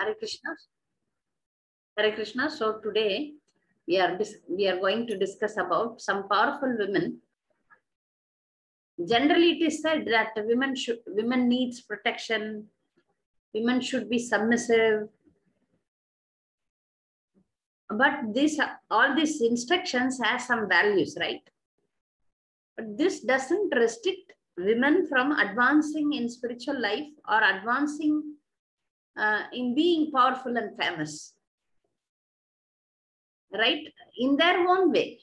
Hare Krishna. Hare Krishna. So today we are going to discuss about some powerful women. Generally, it is said that women needs protection. Women should be submissive. But all these instructions have some values, right? But this doesn't restrict women from advancing in spiritual life or advancing in being powerful and famous, right? In their own way.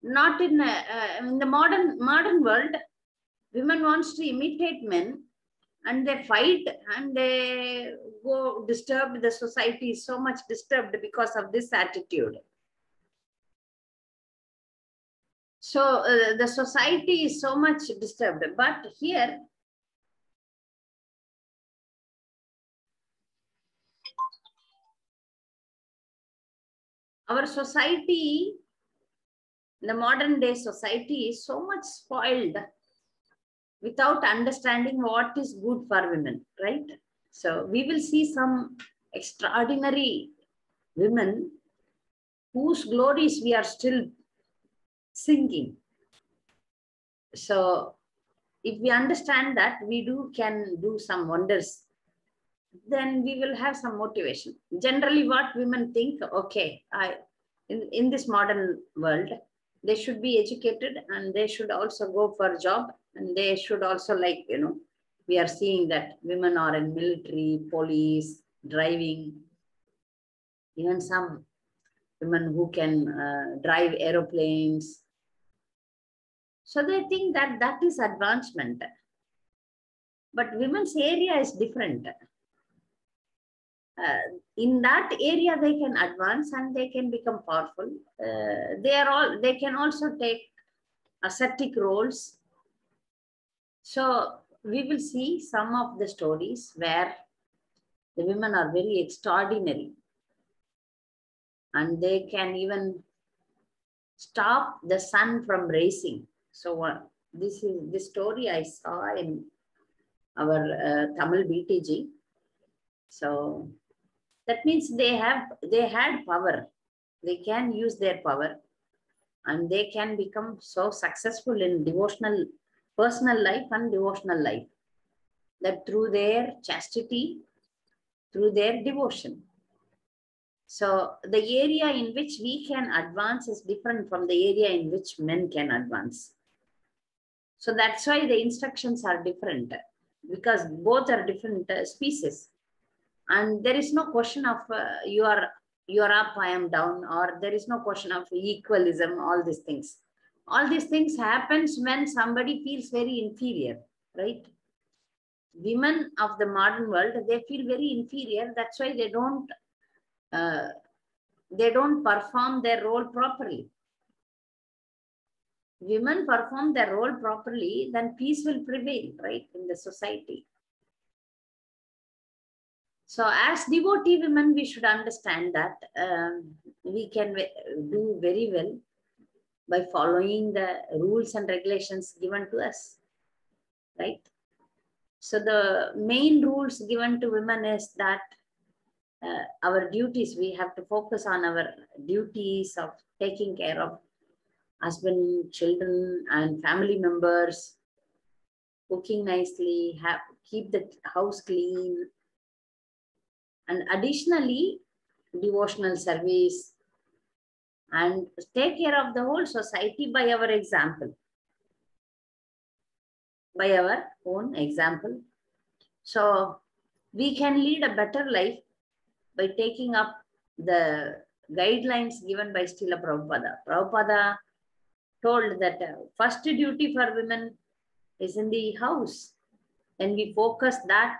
Not in the modern world, women wants to imitate men, and they fight and they go disturbed. The society is so much disturbed because of this attitude. So the society is so much disturbed. But here, our society, the modern day society, is so much spoiled without understanding what is good for women, right? So we will see some extraordinary women whose glories we are still singing. So if we understand that we can do some wonders, then we will have some motivation. Generally, what women think, okay, in this modern world, they should be educated and they should also go for a job, and they should also, like, we are seeing that women are in military, police, driving, even some women who can drive aeroplanes. So they think that that is advancement. But women's area is different. In that area, they can advance and they can become powerful. They can also take ascetic roles. So we will see some of the stories where the women are very extraordinary, and they can even stop the sun from rising. So this is the story I saw in our Tamil BTG. So that means they had power. They can use their power, and they can become so successful in devotional, personal life and devotional life, that through their chastity, through their devotion. So the area in which we can advance is different from the area in which men can advance. So that's why the instructions are different, because both are different species. And there is no question of you are up, I am down, or there is no question of equalism, all these things. All these things happens when somebody feels very inferior, right? Women of the modern world, they feel very inferior. That's why they don't perform their role properly. Women perform their role properly, then peace will prevail, right, in the society. So as devotee women, we should understand that we can do very well by following the rules and regulations given to us, right? So the main rules given to women is that our duties, we have to focus on our duties of taking care of husband, children, and family members, cooking nicely, keep the house clean, and additionally, devotional service, and take care of the whole society by our example, by our own example. So we can lead a better life by taking up the guidelines given by Srila Prabhupada. Prabhupada told that first duty for women is in the house. When we focus that,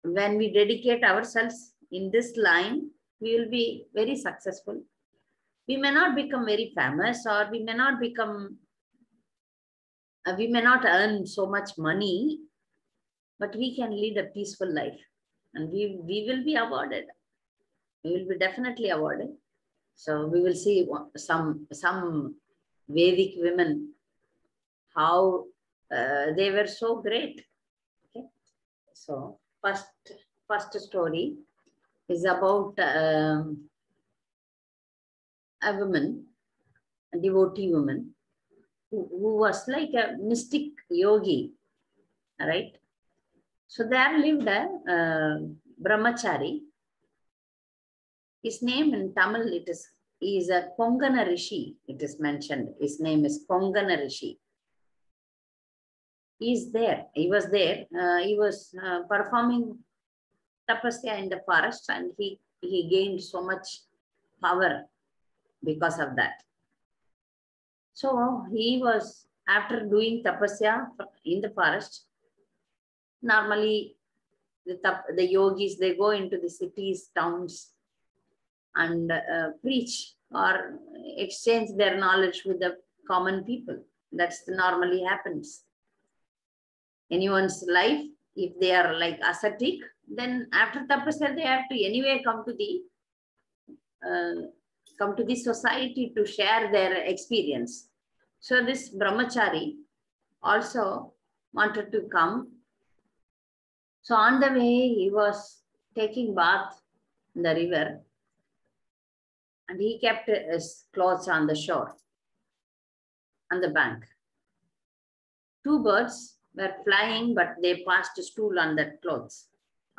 when we dedicate ourselves in this line, we will be very successful. We may not become very famous, or we may not earn so much money, but we can lead a peaceful life, and we will be awarded. We will be definitely awarded. So we will see some Vedic women, how they were so great. Okay, so first story is about a woman, a devotee woman, who was like a mystic yogi, right? So there lived a brahmachari. His name in Tamil, he is a Kongana Rishi, it is mentioned. His name is Kongana Rishi. He was there. He was performing tapasya in the forest, and he gained so much power because of that. So he was, after doing tapasya in the forest, normally the yogis, they go into the cities, towns, and preach or exchange their knowledge with the common people. That's normally happens. Anyone's life, if they are like ascetic, then after tapasya, they have to anyway come to the society to share their experience. So this brahmachari also wanted to come. So on the way, he was taking bath in the river, and he kept his clothes on the shore, on the bank. Two birds were flying, but they passed a stool on that clothes,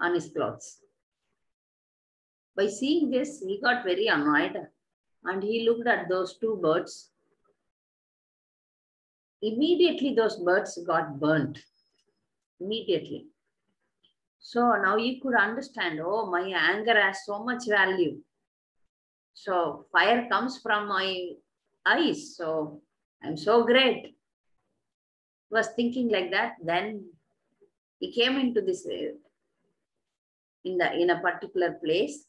on his clothes. By seeing this, he got very annoyed, and he looked at those two birds. Immediately, those birds got burnt. Immediately. So now you could understand, oh, my anger has so much value. So fire comes from my eyes. So I'm so great. Was thinking like that. Then he came into this in a particular place.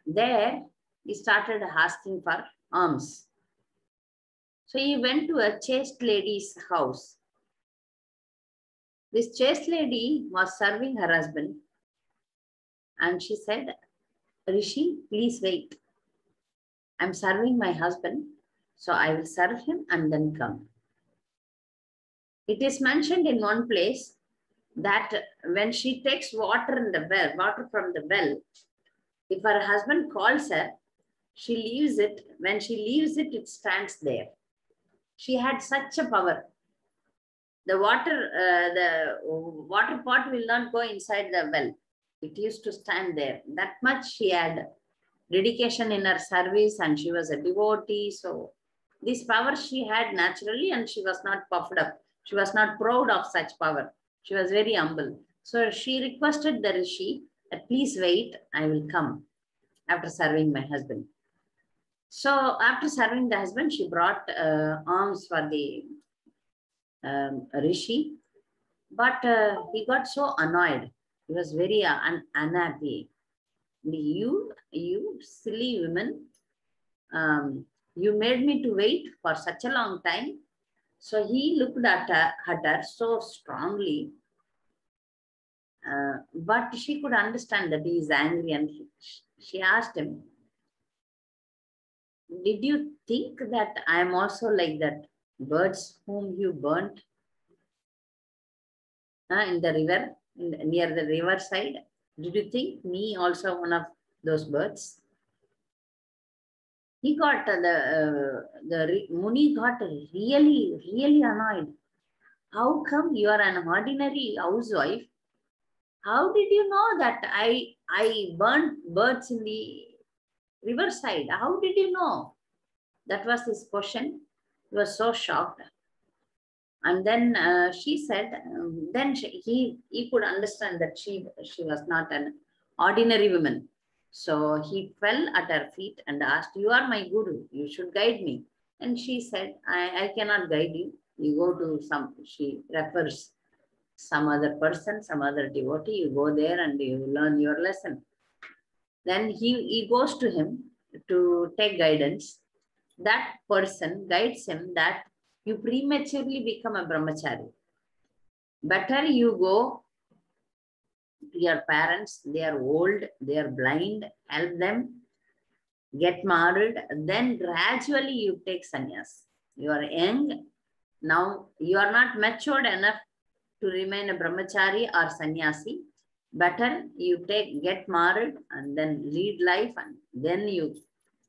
There he started asking for alms. So he went to a chaste lady's house. This chaste lady was serving her husband, and she said, Rishi, please wait. I'm serving my husband, so I will serve him and then come. It is mentioned in one place that when she takes water from the well, if her husband calls her, she leaves it. When she leaves it, it stands there. She had such a power. The water pot will not go inside the well. It used to stand there. That much she had dedication in her service, and she was a devotee. So this power she had naturally, and she was not puffed up. She was not proud of such power. She was very humble. So she requested the Rishi that please wait, I will come after serving my husband. So after serving the husband, she brought alms for the Rishi, but he got so annoyed. He was very unhappy. You silly woman, you made me to wait for such a long time. So he looked at her so strongly, but she could understand that he is angry, and she asked him, did you think that I am also like that birds whom you burnt in the river, near the river side? Did you think me also one of those birds? He got the Muni got really annoyed. How come you are an ordinary housewife? How did you know that I burnt birds in the riverside? How did you know? That was his question. He was so shocked. And then she said, then he could understand that she was not an ordinary woman. So he fell at her feet and asked, you are my guru, you should guide me. And she said, I cannot guide you. You go to she refers some other person, some other devotee, you go there and you learn your lesson. Then he goes to him to take guidance. That person guides him that you prematurely become a brahmachari. Better you go to your parents, they are old, they are blind, help them, get married, then gradually you take sannyas. You are young, now you are not matured enough to remain a brahmachari or sannyasi. Better you get married and then lead life, and then you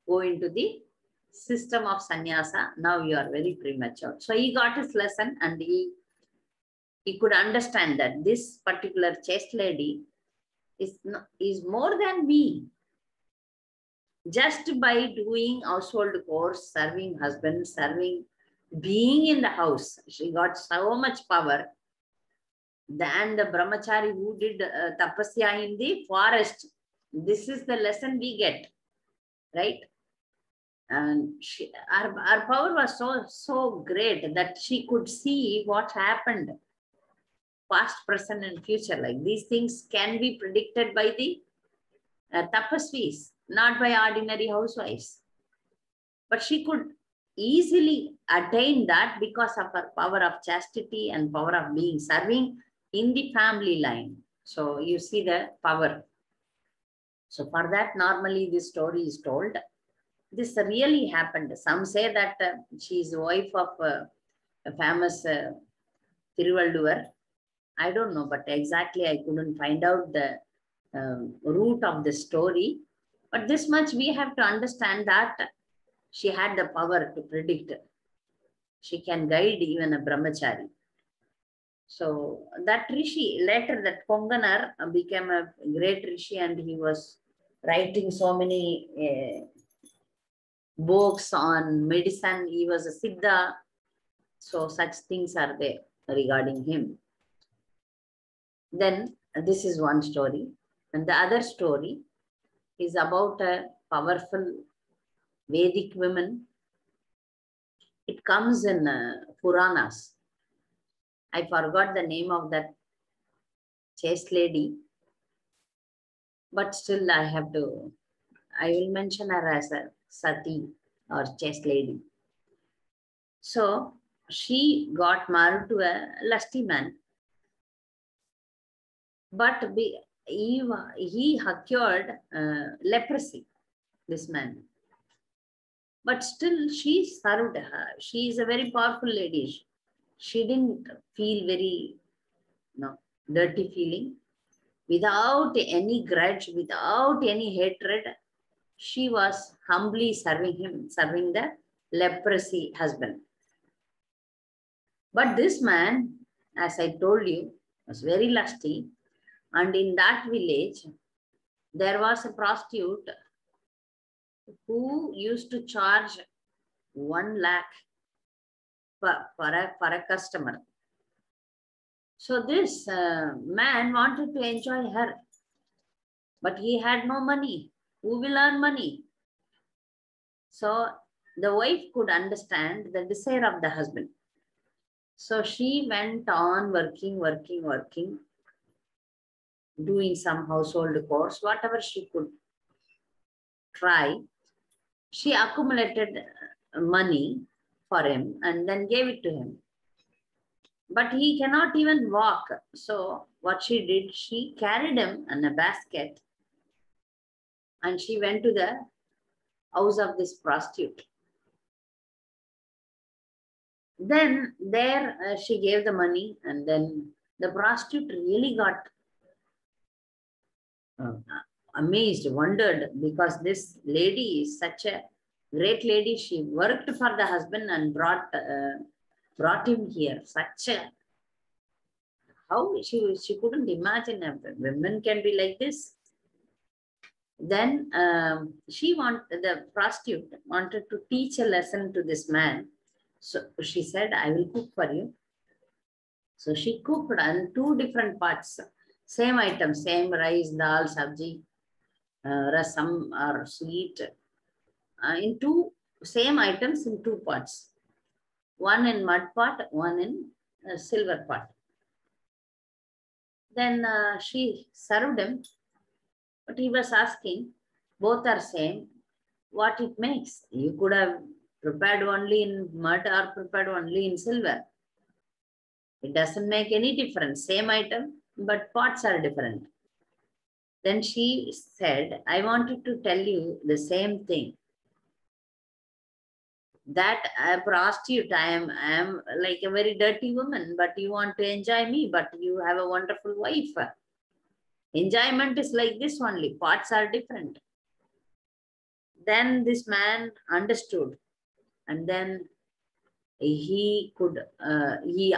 go into the system of sannyasa. Now you are very premature. So he got his lesson, and he could understand that this particular chaste lady is more than me. Just by doing household chores, serving husband, being in the house, she got so much power than the brahmachari who did tapasya in the forest. This is the lesson we get, right? And our power was so great that she could see what happened, past, present, and future. Like these things can be predicted by the tapasvis, not by ordinary housewives. But she could easily attain that because of her power of chastity and power of being serving in the family line. So you see the power. So for that, normally this story is told. This really happened. Some say that she is the wife of a famous Thiruvalluvar. I don't know, but exactly I couldn't find out the root of the story. But this much we have to understand that she had the power to predict. She can guide even a brahmachari. So that rishi, later that Konganar became a great rishi, and he was writing so many books on medicine. He was a Siddha. So such things are there regarding him. Then this is one story. And the other story is about a powerful Vedic woman. It comes in Puranas. I forgot the name of that chaste lady, but still I will mention her as a Sati or chaste lady. So she got married to a lusty man, but he acquired leprosy, this man. But still she served her. She is a very powerful lady. She didn't feel very dirty feeling. Without any grudge, without any hatred, she was humbly serving him, serving the leprosy husband. But this man, as I told you, was very lusty. And in that village, there was a prostitute who used to charge 1 lakh for a customer. So this man wanted to enjoy her, but he had no money. Who will earn money? So the wife could understand the desire of the husband. So she went on working, doing some household chores, whatever she could try. She accumulated money for him and then gave it to him. But he cannot even walk. So what she did, she carried him in a basket and she went to the house of this prostitute. Then there she gave the money, and then the prostitute really got amazed, wondered, because this lady is such a great lady. She worked for the husband and brought him here. How she couldn't imagine women can be like this. Then the prostitute wanted to teach a lesson to this man. So she said, I will cook for you. So she cooked on 2 different pots, same item, same rice, dal, sabji, rasam or sweet, in 2 same items in 2 pots. One in mud pot, one in silver pot. Then she served him, but he was asking, both are same, what it makes? You could have prepared only in mud or prepared only in silver. It doesn't make any difference. Same item, but pots are different. Then she said, I wanted to tell you the same thing. That a prostitute, I am like a very dirty woman, but you want to enjoy me, but you have a wonderful wife. Enjoyment is like this only. Parts are different. Then this man understood, and then he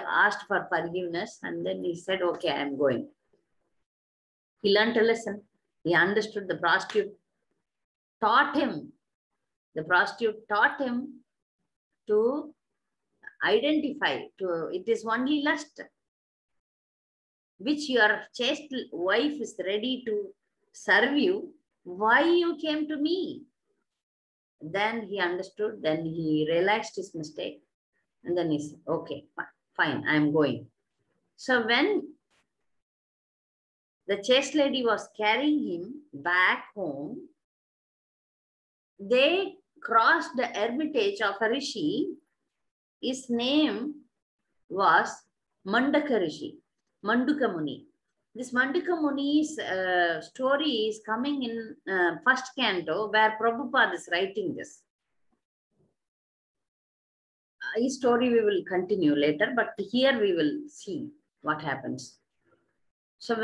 asked for forgiveness, and then he said, okay, I am going. He learned a lesson. He understood. The prostitute taught him. The prostitute taught him to identify, it is only lust, which your chaste wife is ready to serve you. Why you came to me? Then he understood. Then he realized his mistake. And then he said, okay, fine, I am going. So when the chaste lady was carrying him back home, they crossed the hermitage of a rishi. His name was Mandaka Rishi, Manduka Muni. This Mandaka Muni's story is coming in first canto, where Prabhupada is writing this. His story we will continue later, but here we will see what happens. So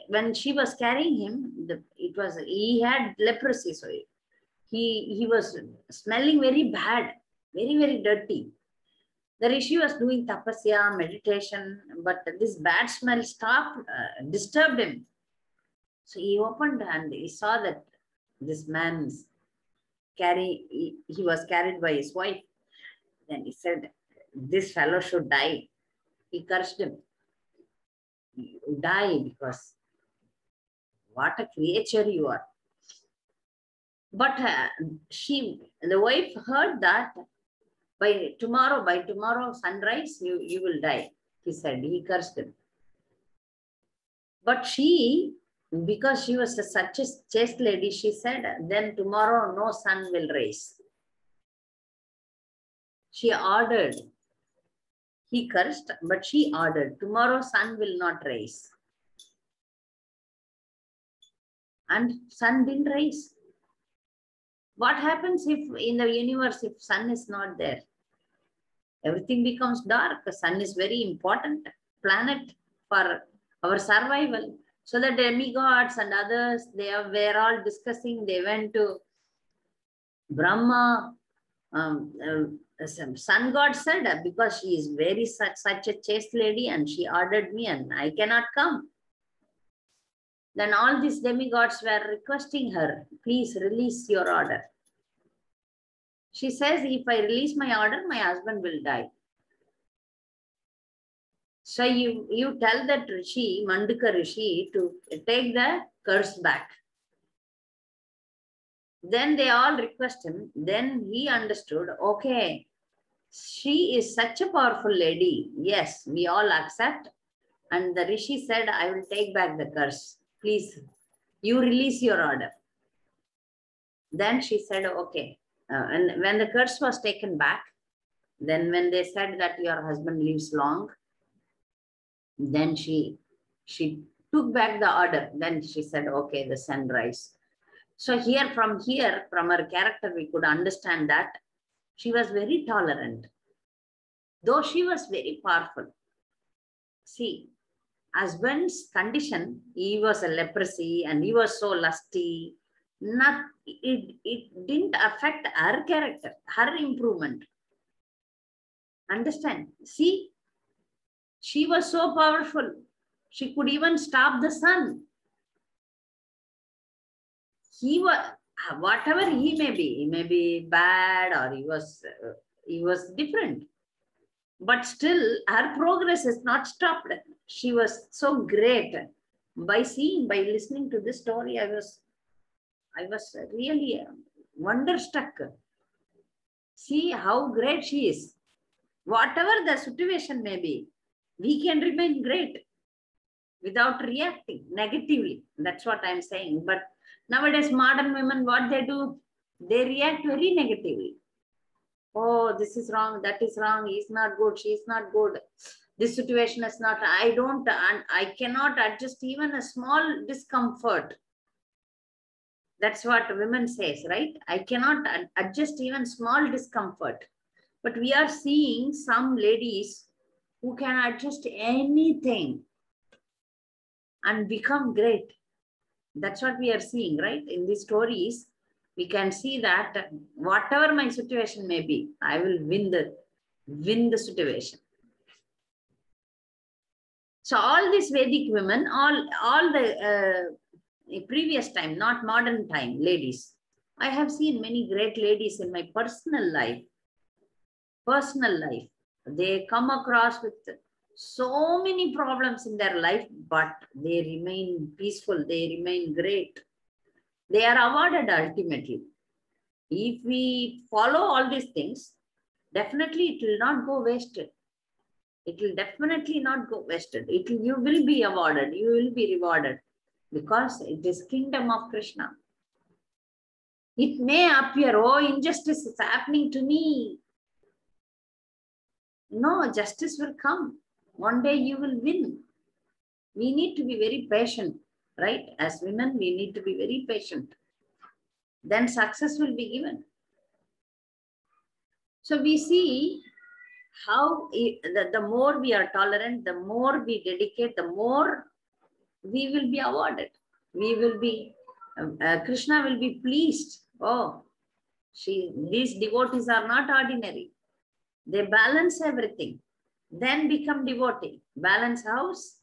when she was carrying him, he had leprosy, so he was smelling very bad, very, very dirty. The rishi was doing tapasya, meditation, but this bad smell disturbed him. So he opened and he saw that this man's he was carried by his wife. Then he said, this fellow should die. He cursed him. You die, because what a creature you are. But the wife heard that by tomorrow sunrise, you will die. He said, he cursed him. But she, because she was such a chaste lady, she said, then tomorrow no sun will rise. She ordered. He cursed, but she ordered, tomorrow sun will not rise. And sun didn't rise. What happens if in the universe, if sun is not there? Everything becomes dark. The sun is very important planet for our survival. So the demigods and others, they were all discussing. They went to Brahma. Sun god said, because she is very such a chaste lady and she ordered me and I cannot come. Then all these demigods were requesting her, please release your order. She says, if I release my order, my husband will die. So you tell that Rishi, Mandaka Rishi, to take the curse back. Then they all request him. Then he understood, okay, she is such a powerful lady. Yes, we all accept. And the Rishi said, I will take back the curse. Please, you release your order. Then she said, okay. And when the curse was taken back, then when they said that your husband lives long, then she took back the order. Then she said, okay, the sun rise. So from her character, we could understand that she was very tolerant, though she was very powerful. See, husband's condition, he was a leprosy and he was so lusty. It didn't affect her character, her improvement. Understand? See, she was so powerful. She could even stop the sun. He was, whatever he may be bad or he was different. But still, her progress is not stopped. She was so great. By listening to this story, I was really wonderstruck. See how great she is. Whatever the situation may be, we can remain great without reacting negatively. That's what I'm saying. But nowadays, modern women, what they do, they react very negatively. Oh, this is wrong, that is wrong, he's not good, she's not good, this situation is not, I cannot adjust even a small discomfort. That's what women says, right? I cannot adjust even small discomfort. But we are seeing some ladies who can adjust anything. and become great. That's what we are seeing, right? In these stories, we can see that whatever my situation may be, I will win the situation. So all these Vedic women, all the previous time, not modern time, ladies. I have seen many great ladies in my personal life. They come across with so many problems in their life, but they remain peaceful. They remain great. They are awarded ultimately. If we follow all these things, definitely it will not go wasted. It will definitely not go wasted. You will be awarded. You will be rewarded because it is kingdom of Krishna. It may appear, oh, injustice is happening to me. No, justice will come. One day you will win. We need to be very patient, right? As women, we need to be very patient. Then success will be given. So we see how the more we are tolerant, the more we dedicate, the more we will be awarded. We will be, Krishna will be pleased. Oh, these devotees are not ordinary. They balance everything, then become devotee. Balance house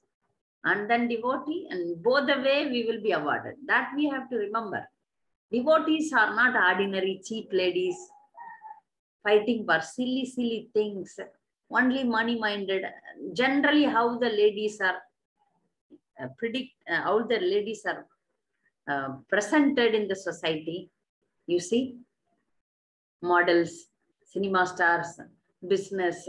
and then devotee, and both the way we will be awarded. That we have to remember. Devotees are not ordinary cheap ladies fighting for silly things, only money-minded. Generally, how the ladies are how the ladies are presented in the society. You see, models, cinema stars, business,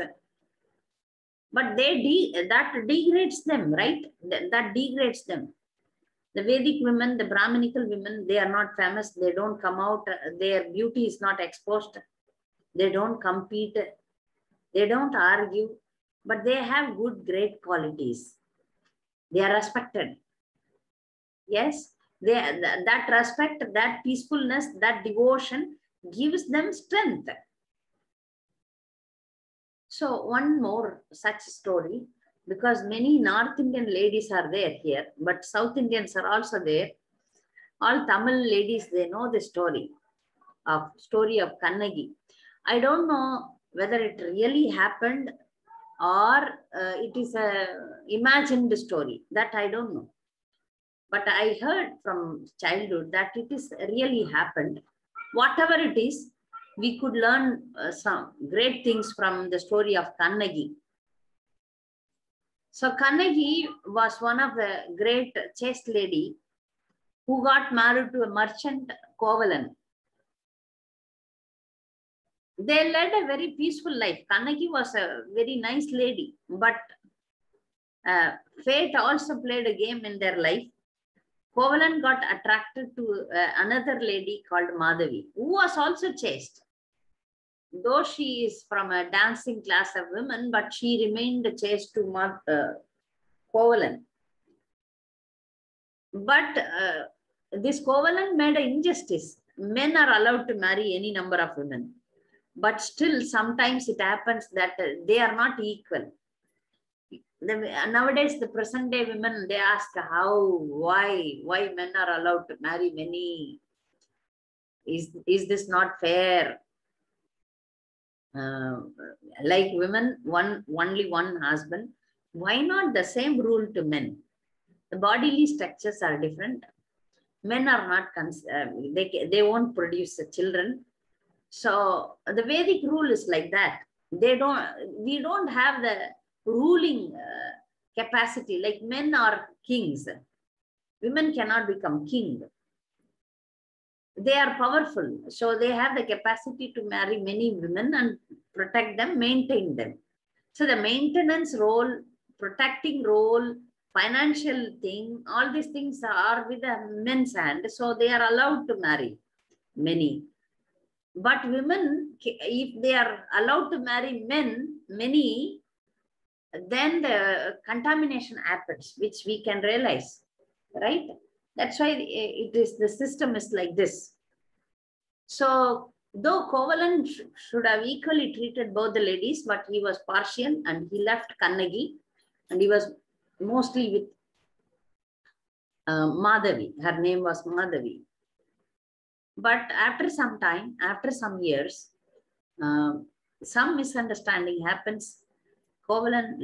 but that degrades them, right? That degrades them. The Vedic women, the Brahminical women, they are not famous. They don't come out. Their beauty is not exposed. They don't compete. They don't argue, but they have good, great qualities. They are respected. Yes, that respect, that peacefulness, that devotion gives them strength. So one more such story, because many North Indian ladies are there here, but South Indians are also there. All Tamil ladies, they know the story of Kannagi. I don't know whether it really happened or it is a imagined story. That I don't know. But I heard from childhood that it is really happened. Whatever it is, we could learn some great things from the story of Kannagi. So Kannagi was one of the great chaste lady who got married to a merchant, Kovalan. They led a very peaceful life. Kannagi was a very nice lady, but fate also played a game in their life. Kovalan got attracted to another lady called Madhavi, who was also chaste. Though she is from a dancing class of women, but she remained chaste to Kovalan. But this Kovalan made an injustice. Men are allowed to marry any number of women. But still, sometimes it happens that they are not equal. Nowadays, the present day women, they ask how, why men are allowed to marry many? Is this not fair? Like women, only one husband. Why not the same rule to men? The bodily structures are different. Men are not, they won't produce children. So the Vedic rule is like that. We don't have the ruling capacity, like men are kings. Women cannot become king. They are powerful, so they have the capacity to marry many women and protect them, maintain them. So the maintenance role, protecting role, financial thing, all these things are with the men's hand, so they are allowed to marry many. But women, if they are allowed to marry many, then the contamination happens, which we can realize, right? That's why the system is like this. So though Kovalan should have equally treated both the ladies, but he was partial and he left Kannagi and he was mostly with Madhavi. Her name was Madhavi. But after some time, after some years, some misunderstanding happens. Kovalan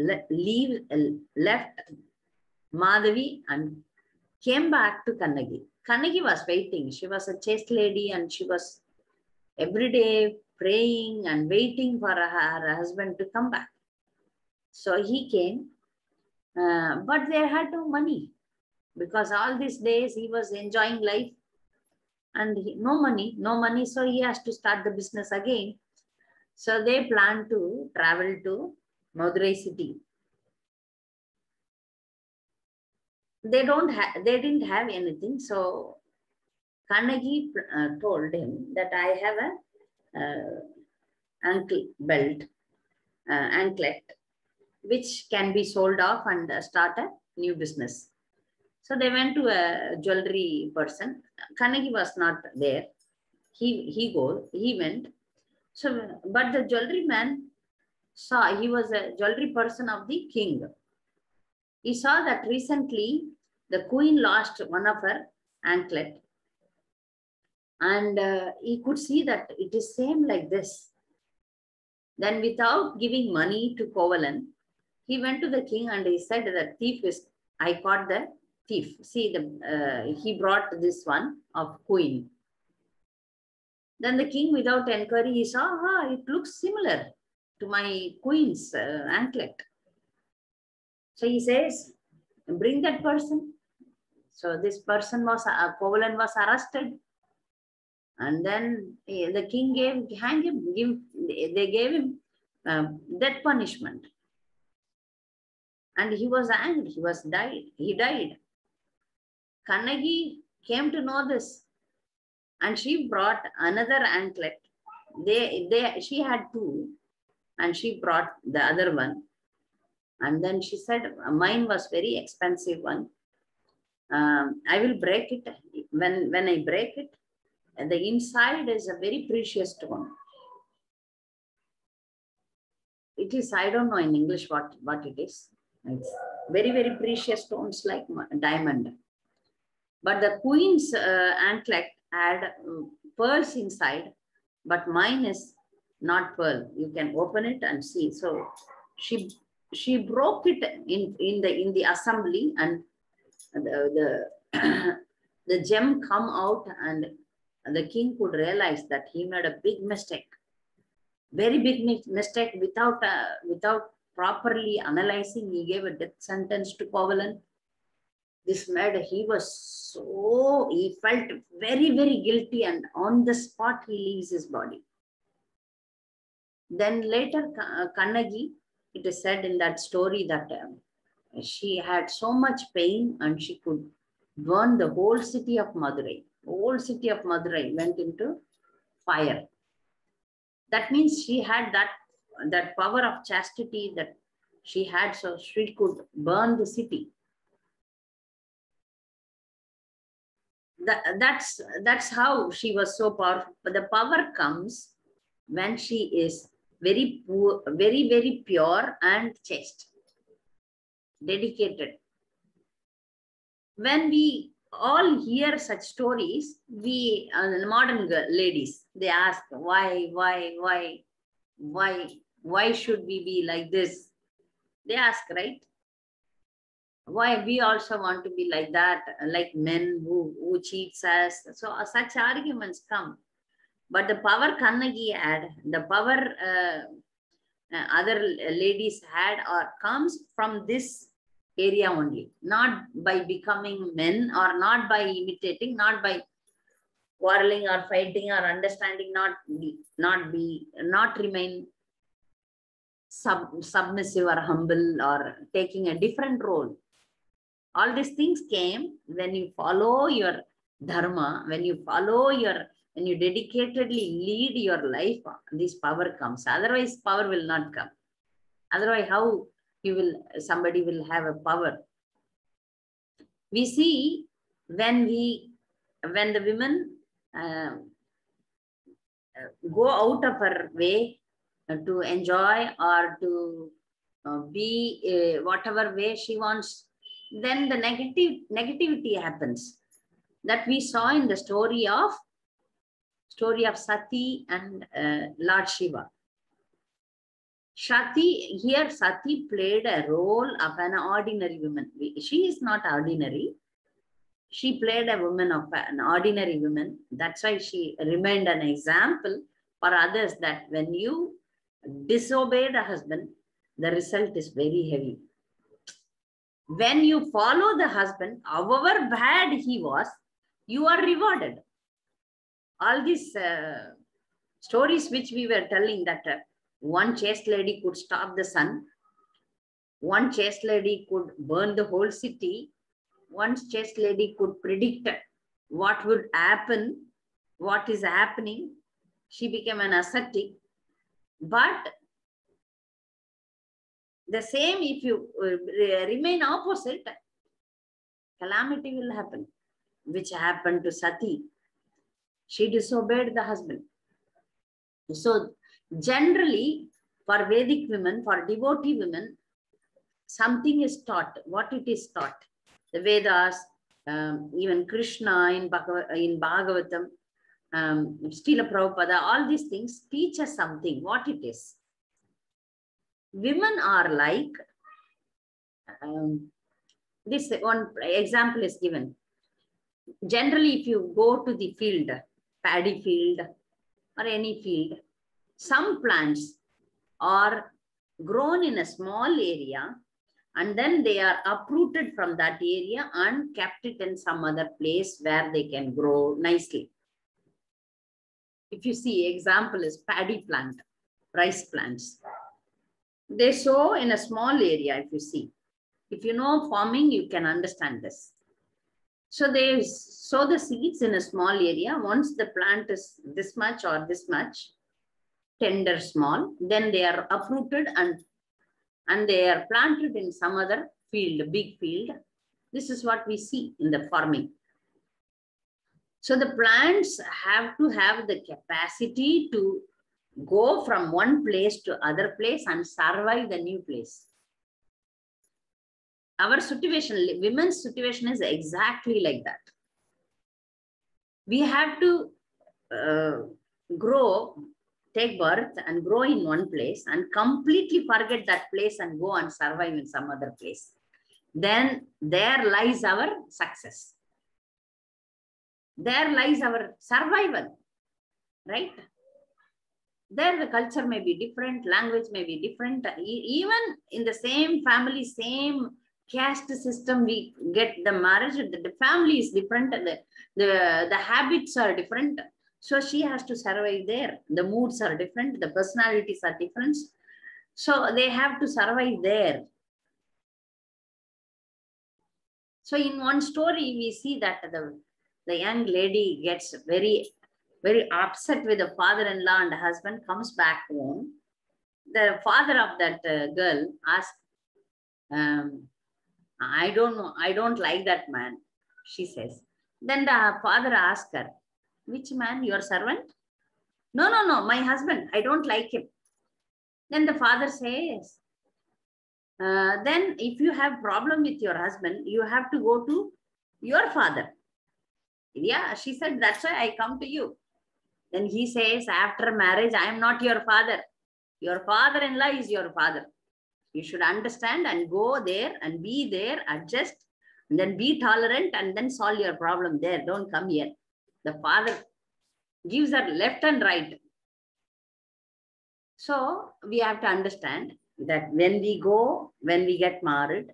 left Madhavi and came back to Kannagi. Kannagi was waiting. She was a chaste lady and she was every day praying and waiting for her husband to come back. So he came, but they had no money because all these days he was enjoying life and no money. So he has to start the business again. So they planned to travel to Madurai city. They didn't have anything. So Kannagi told him that I have a anklet, which can be sold off and start a new business. So they went to a jewelry person. Kannagi was not there. He went. So, but the jewelry man saw, he was a jewelry person of the king. He saw that recently the queen lost one of her anklet. And he could see that it is same like this. Then without giving money to Kovalan, he went to the king and he said that I caught the thief. See, he brought this one of queen. Then the king, without inquiry, he saw, it looks similar to my queen's anklet. So he says, bring that person. So this person was, Kovalan was arrested. And then the king they gave him death punishment. And he was angry, he died. Kannagi came to know this. And she brought another anklet. She had two. And she brought the other one. And then she said, mine was very expensive one. I will break it. When I break it, the inside is a very precious stone. It is, I don't know in English what it is. It's very, very precious stones like diamond. But the queen's anklet had pearls inside, but mine is not pearl. You can open it and see. So she broke it in the assembly, and the the gem come out, and the king could realize that he made a big mistake, very big mistake. Without properly analyzing, he gave a death sentence to Kovalan. This made, he felt very, very guilty, and on the spot he leaves his body. Then later Kannagi, it is said in that story that she had so much pain and she could burn the whole city of Madurai. The whole city of Madurai went into fire. That means she had that power of chastity that she had, so she could burn the city. That's how she was so powerful. But the power comes when she is very poor, very, very pure and chaste, dedicated. When we all hear such stories, we modern ladies, they ask, why should we be like this? They ask, right? Why we also want to be like that, like men who cheats us. So such arguments come. But the power Kannagi had, the power other ladies had, or comes from this area only, not by becoming men, or not by imitating, not by quarreling or fighting or understanding, not remain submissive or humble or taking a different role. All these things came when you follow your dharma, when you dedicatedly lead your life, this power comes. Otherwise, power will not come. Otherwise, how somebody will have a power? We see when the women go out of her way to enjoy or to be whatever way she wants then the negativity happens. That we saw in the story of Sati and Lord Shiva. Here Sati played a role of an ordinary woman. She is not ordinary. She played a woman of an ordinary woman. That's why she remained an example for others, that when you disobey the husband, the result is very heavy. When you follow the husband, however bad he was, you are rewarded. All these stories which we were telling, that one chaste lady could stop the sun, one chaste lady could burn the whole city, one chaste lady could predict what would happen, what is happening. She became an ascetic. But the same, if you remain opposite, calamity will happen, which happened to Sati. She disobeyed the husband. So generally, for Vedic women, for devotee women, something is taught. What it is taught? The Vedas, even Krishna in Bhagavatam, Srila Prabhupada, all these things teach us something, what it is. Women are like, this one example is given. Generally, if you go to the field, paddy field or any field, some plants are grown in a small area, and then they are uprooted from that area and kept it in some other place where they can grow nicely. If you see, example is paddy plant, rice plants. They sow in a small area, if you see. If you know farming, you can understand this. So they sow the seeds in a small area. Once the plant is this much or this much, tender, small, then they are uprooted and they are planted in some other field, big field. This is what we see in the farming. So the plants have to have the capacity to go from one place to other place and survive the new place. Our situation, women's situation is exactly like that. We have to take birth and grow in one place and completely forget that place and go and survive in some other place. Then there lies our success. There lies our survival, right? There the culture may be different, language may be different. Even in the same family, same caste system, we get the marriage, the family is different, the habits are different. So she has to survive there. The moods are different, the personalities are different. So they have to survive there. So in one story, we see that the young lady gets very upset with the father-in-law, and the husband comes back home. The father of that girl asks, I don't know, I don't like that man, she says. Then the father asks her, which man, your servant? No, my husband, I don't like him. Then the father says, then if you have problem with your husband, you have to go to your father. Yeah, she said, that's why I come to you. Then he says, after marriage, I am not your father. Your father-in-law is your father. You should understand and go there and be there, adjust, and then be tolerant and then solve your problem there. Don't come here. The father gives her left and right. So we have to understand that when we get married,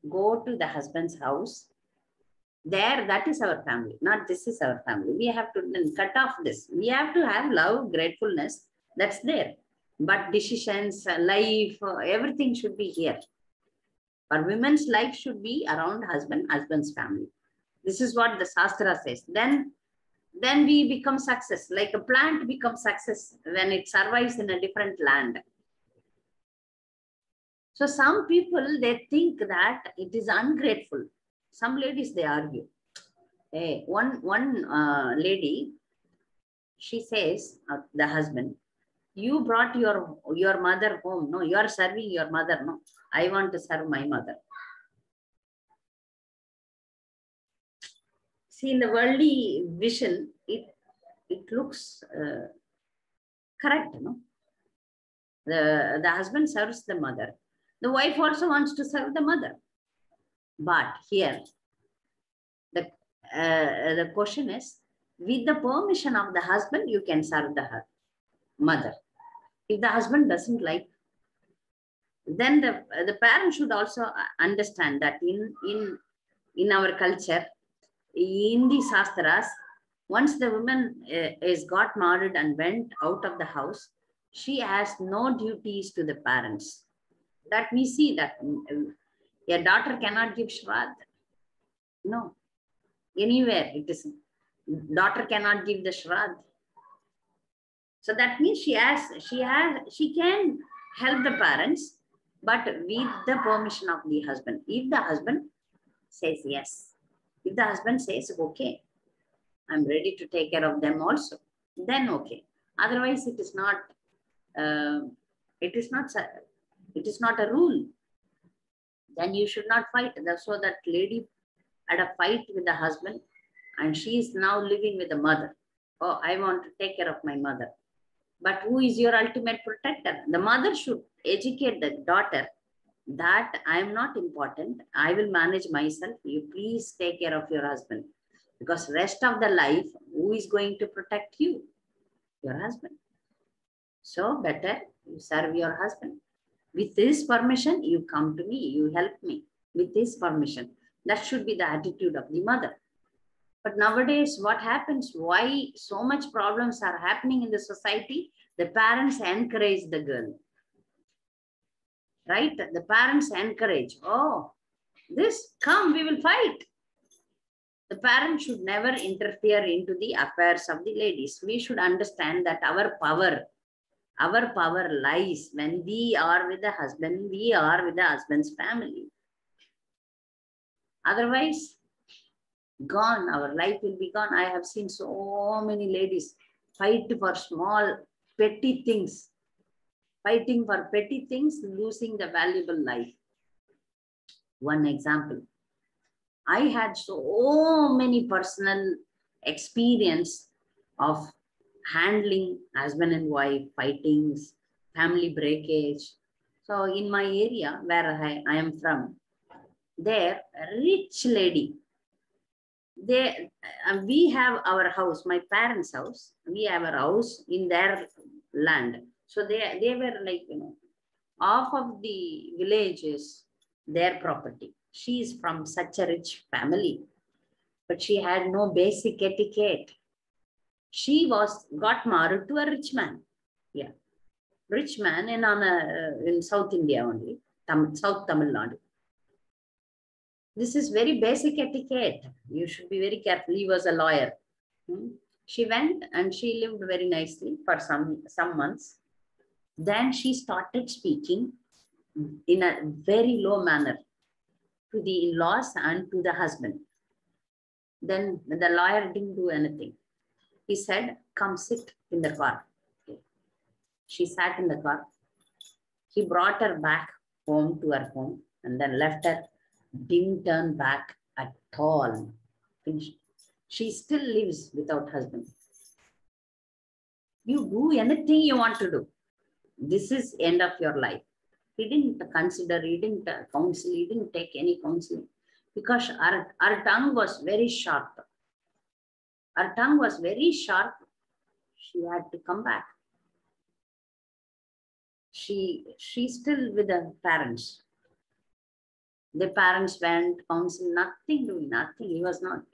go to the husband's house. There, that is our family, not this is our family. We have to cut off this. We have to have love, gratefulness, that's there. But decisions, life, everything should be here. For women's life should be around husband's family. This is what the Shastra says. Then we become success. Like a plant becomes success when it survives in a different land. So some people, they think that it is ungrateful. Some ladies, they argue. Hey, one lady, she says, the husband, you brought your mother home. No, you are serving your mother. No, I want to serve my mother. See, in the worldly vision, it looks correct, no? The husband serves the mother. The wife also wants to serve the mother. But here, the question is, with the permission of the husband, you can serve the mother. If the husband doesn't like, then the parent should also understand that in our culture, in the Shastras, once the woman is got married and went out of the house, she has no duties to the parents. That we see that a daughter cannot give Shraddha. No. Anywhere it is, daughter cannot give the Shraddha. So that means she can help the parents, but with the permission of the husband. If the husband says yes, if the husband says, okay, I'm ready to take care of them also, then okay. Otherwise, it is not a rule. Then you should not fight. So that lady had a fight with the husband, and she is now living with the mother. Oh, I want to take care of my mother. But who is your ultimate protector? The mother should educate the daughter that I am not important. I will manage myself. You please take care of your husband. Because rest of the life, who is going to protect you? Your husband. So better you serve your husband. With his permission, you come to me, you help me. With his permission. That should be the attitude of the mother. But nowadays, what happens? Why so much problems are happening in the society? The parents encourage the girl. Right? The parents encourage. Oh, come, we will fight. The parents should never interfere into the affairs of the ladies. We should understand that our power lies when we are with the husband, we are with the husband's family. Otherwise, gone, our life will be gone. I have seen so many ladies fight for small, petty things. Fighting for petty things, losing the valuable life. One example. I had so many personal experience of handling husband and wife fightings, family breakage. So in my area where I am from, there, a rich lady, we have our house, my parents' house, we have a house in their land. So they were like, half of the village is their property. She is from such a rich family, but she had no basic etiquette. She got married to a rich man. Yeah. Rich man in South India only, South Tamil Nadu. This is very basic etiquette. You should be very careful. He was a lawyer. She went and she lived very nicely for some months. Then she started speaking in a very low manner to the in-laws and to the husband. Then the lawyer didn't do anything. He said, come sit in the car. Okay. She sat in the car. He brought her back home to her home and then left her. Didn't turn back at all. Finished. She still lives without husband. You do anything you want to do. This is end of your life. He didn't consider, he didn't counsel, he didn't take any counseling because our tongue was very sharp. Her tongue was very sharp. She had to come back. She's still with the parents. The parents went, counsel, nothing doing, nothing. He was not.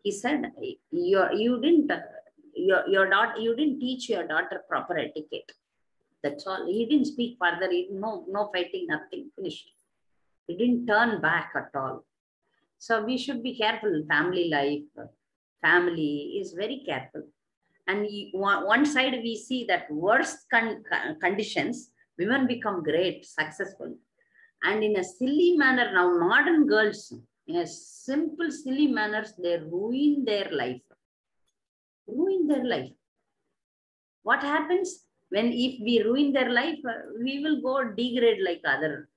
He said, you didn't teach your daughter proper etiquette. That's all. He didn't speak further. No fighting, nothing. Finished. He didn't turn back at all. So we should be careful. Family life, family is very careful. And one side we see that worst conditions, women become great, successful. And in a silly manner, now modern girls, in a simple, silly manners, they ruin their life. Ruin their life. What happens if we ruin their life? We will go degrade like other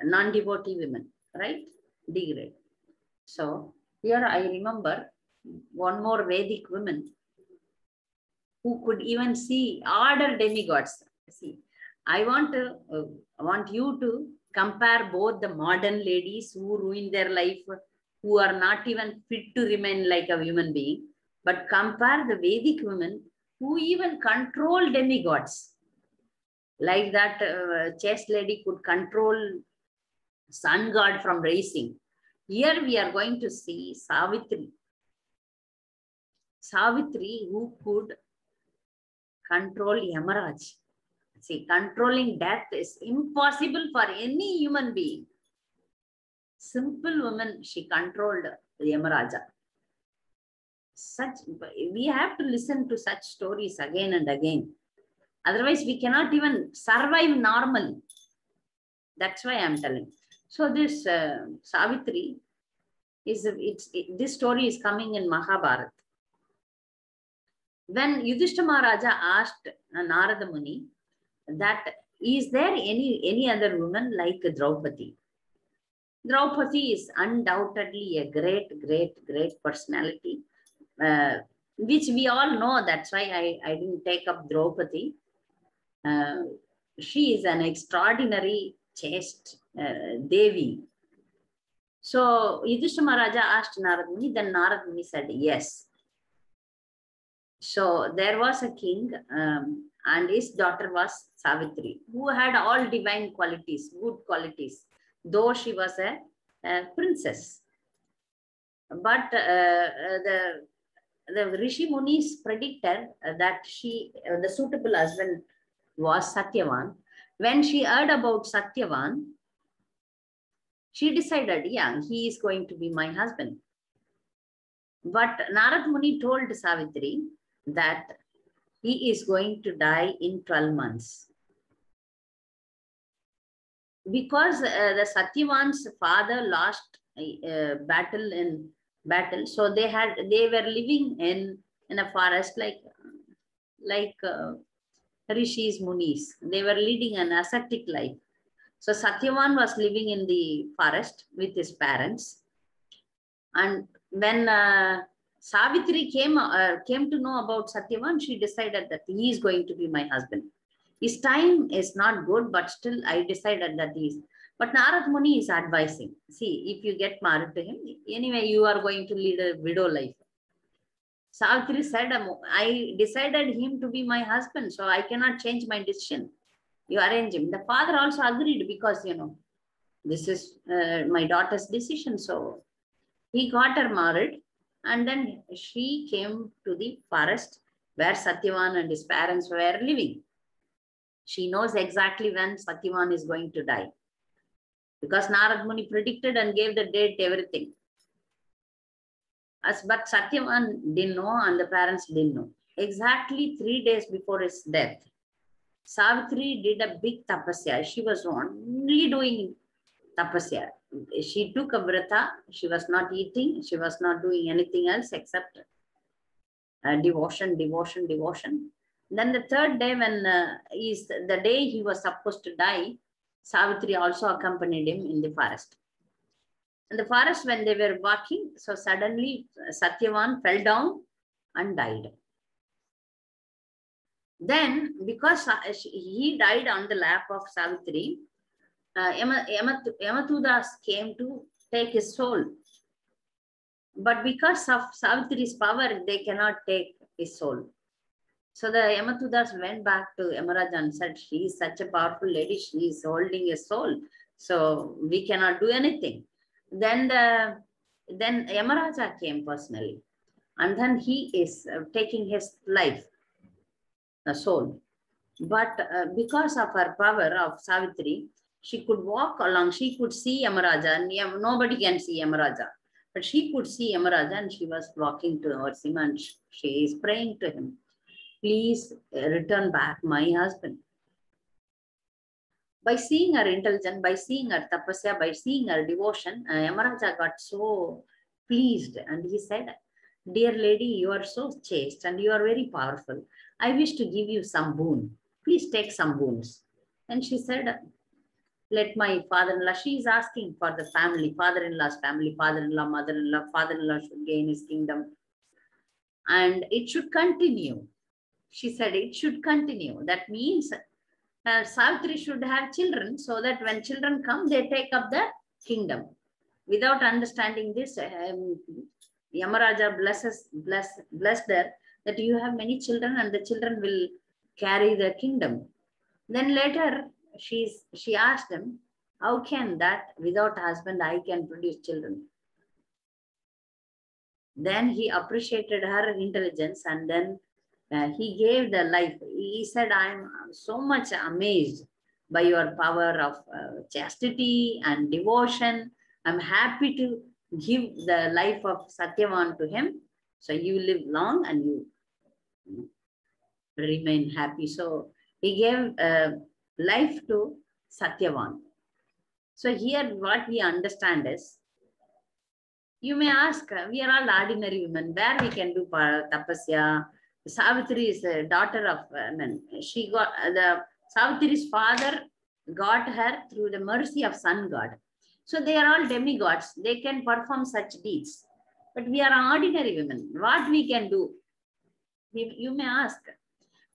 non-devotee women, right? Degrade. So Here I remember one more Vedic woman who could even see order demigods. See, I want you to compare both the modern ladies who ruin their life, who are not even fit to remain like a human being, but compare the Vedic women who even control demigods. Like that chess lady could control sun god from rising. Here we are going to see Savitri. Savitri who could control Yamaraj. See, controlling death is impossible for any human being. Simple woman, she controlled Yamaraja. We have to listen to such stories again and again. Otherwise, we cannot even survive normally. That's why I'm telling. So this Savitri this story is coming in Mahabharata. When Yudhishthira Maharaja asked Narada Muni that is there any other woman like Draupadi? Draupadi is undoubtedly a great personality, which we all know. That's why I didn't take up Draupadi. She is an extraordinary chaste Devi. So Yudhishthira Maharaja asked Narada Muni, then Narada Muni said yes. So there was a king and his daughter was Savitri, who had all divine qualities, good qualities, though she was a princess. But the Rishi Munis predicted that the suitable husband was Satyavan. When she heard about Satyavan, she decided, yeah, he is going to be my husband. But Narad Muni told Savitri that he is going to die in 12 months. Because the Satyavan's father lost battle, so they were living in a forest like Rishis, Munis. They were leading an ascetic life. So Satyavan was living in the forest with his parents. And when Savitri came to know about Satyavan, she decided that he is going to be my husband. His time is not good, but still I decided that he is. But Narad Muni is advising, see, if you get married to him, anyway, you are going to lead a widow life. Savitri said, I decided him to be my husband, so I cannot change my decision. You arrange him. The father also agreed because, this is my daughter's decision. So he got her married, and then she came to the forest where Satyavan and his parents were living. She knows exactly when Satyavan is going to die, because Narad Muni predicted and gave the date, everything. But Satyavan didn't know and the parents didn't know. Exactly 3 days before his death, Savitri did a big tapasya. She was only doing tapasya. She took a vrata. She was not eating. She was not doing anything else except devotion. Then the third day, when is the day he was supposed to die, Savitri also accompanied him in the forest. In the forest, when they were walking, so suddenly Satyavan fell down and died. Then, because he died on the lap of Savitri, Yamatudas came to take his soul. But because of Savitri's power, they cannot take his soul. So the Yamatudas went back to Yamaraja and said, she is such a powerful lady, she is holding his soul, so we cannot do anything. Then Yamaraja came personally, and then he is taking his life, soul. But because of her power of Savitri, she could walk along, she could see Yamaraja, and nobody can see Yamaraja. But she could see Yamaraja, and she was walking towards him, and she is praying to him, please return back my husband. By seeing her intelligence, by seeing her tapasya, by seeing her devotion, Yamaraja got so pleased, and he said, dear lady, you are so chaste and you are very powerful. I wish to give you some boon. Please take some boons. And she said, let my father-in-law, she is asking for the family, father-in-law's family, father-in-law, mother-in-law, father-in-law should gain his kingdom. And it should continue. She said it should continue. That means Savitri should have children so that when children come, they take up the kingdom. Without understanding this, Yamaraja blessed her that you have many children and the children will carry the kingdom. Then later, she asked him, how can that without husband I can produce children? Then he appreciated her intelligence and then he gave the life. He said, I'm so much amazed by your power of chastity and devotion. I'm happy to give the life of Satyavan to him. So you live long and you remain happy. So he gave life to Satyavan. So here what we understand is, you may ask, we are all ordinary women, where we can do tapasya. Savitri is the daughter of she got Savitri's father got her through the mercy of sun god. So they are all demigods. They can perform such deeds. But we are ordinary women. What we can do? You may ask.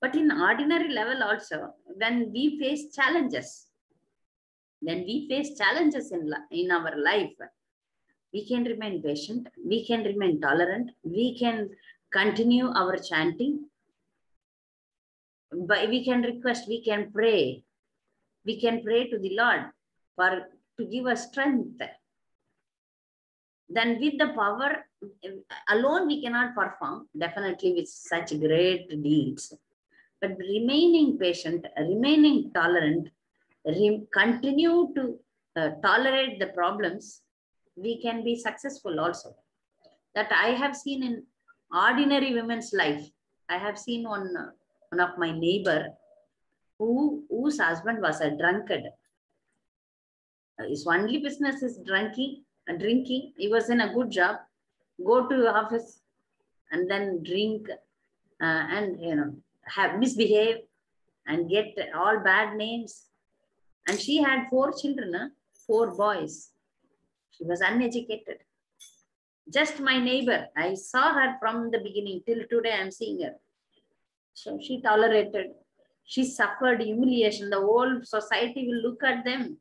But in ordinary level also, when we face challenges, in our life, we can remain patient, we can remain tolerant, we can continue our chanting, but we can request, we can pray to the Lord to give us strength. Then with the power alone, we cannot perform definitely with such great deeds. But remaining patient, remaining tolerant, continue to tolerate the problems, we can be successful also. That I have seen in ordinary women's life. I have seen one of my neighbor whose husband was a drunkard. His only business is drinking. He was in a good job, go to office and then drink and have misbehave and get all bad names. And she had 4 children, 4 boys. She was uneducated. Just my neighbor. I saw her from the beginning till today. I'm seeing her. So she tolerated. She suffered humiliation. The whole society will look at them.